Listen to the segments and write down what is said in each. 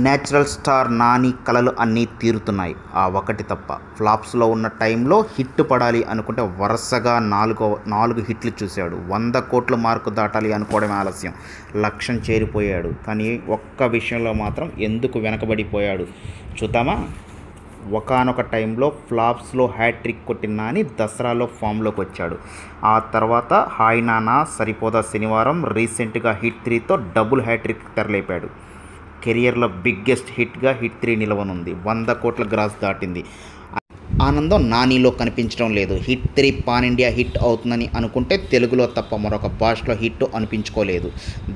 Natural star Nani కలలు అన్నీ తీరుతున్నాయి. ఆ ఒకటి తప్ప. ఫ్లాప్స్లో ఉన్న టైంలో హిట్ పడాలి అనుకుంటే వరుసగా నాలుగు హిట్లు చూశాడు. 100 కోట్ల మార్కు దాటాలి అనుకోవడమే ఆలస్యం. లక్ష్యం చేరిపోయాడు. కానీ ఒక్క విషయంలో మాత్రం ఎందుకు వెనకబడిపోయాడు చూద్దామా. ఒకానొక టైంలో ఫ్లాప్స్లో హ్యాట్రిక్ కొట్టిన నాని దసరాలో ఫామ్లోకి వచ్చాడు. ఆ తర్వాత హాయ్ నానా, సరిపోదా శనివారం, రీసెంట్గా హిట్ 3తో డబుల్ హ్యాట్రిక్ తెరలేపాడు. కెరియర్లో బిగ్గెస్ట్ హిట్గా హిట్ 3 నిలవనుంది. 100 కోట్ల గ్రాస్ దాటింది. ఆనందం నానిలో కనిపించడం లేదు. హిట్ 3 పాన్ ఇండియా హిట్ అవుతుందని అనుకుంటే తెలుగులో తప్ప మరొక భాషలో హిట్ అనిపించుకోలేదు.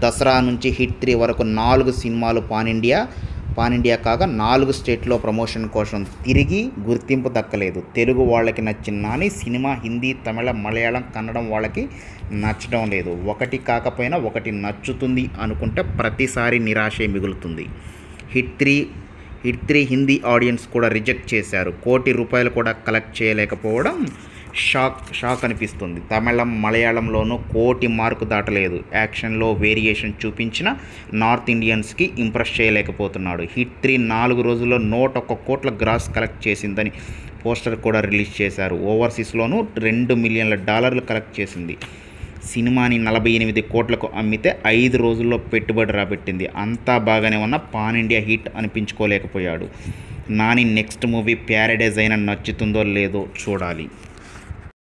దసరా నుంచి హిట్ 3 వరకు 4 సినిమాలు పాన్ ఇండియా కాగా 4 స్టేట్లో ప్రమోషన్ కోసం తిరిగి గుర్తింపు దక్కలేదు. తెలుగు వాళ్ళకి నచ్చిన నాని సినిమా హిందీ, తమిళ, మలయాళం, కన్నడం వాళ్ళకి నచ్చడం లేదు. ఒకటి కాకపోయినా ఒకటి నచ్చుతుంది అనుకుంటే ప్రతిసారి నిరాశే మిగులుతుంది. హిట్ 3 హిందీ ఆడియన్స్ కూడా రిజెక్ట్ చేశారు. ₹1 కోటి కూడా కలెక్ట్ చేయలేకపోవడం షాక్ అనిపిస్తుంది. తమిళం, మలయాళంలోనూ 1 కోటి మార్కు దాటలేదు. యాక్షన్లో వేరియేషన్ చూపించిన నార్త్ ఇండియన్స్కి ఇంప్రెస్ చేయలేకపోతున్నాడు. హిట్ 3 4 రోజుల్లో ₹101 కోట్ల గ్రాస్ కలెక్ట్ చేసిందని పోస్టర్ కూడా రిలీజ్ చేశారు. ఓవర్సీస్లోనూ $2 మిలియన్ల కలెక్ట్ చేసింది. సినిమాని 48 కోట్లకు అమ్మితే 5 రోజుల్లో పెట్టుబడి రాబెట్టింది. అంతా బాగానే ఉన్న పాన్ ఇండియా హిట్ అనిపించుకోలేకపోయాడు. నాని నెక్స్ట్ మూవీ ప్యారడైజ్ అయినా నచ్చుతుందో లేదో చూడాలి.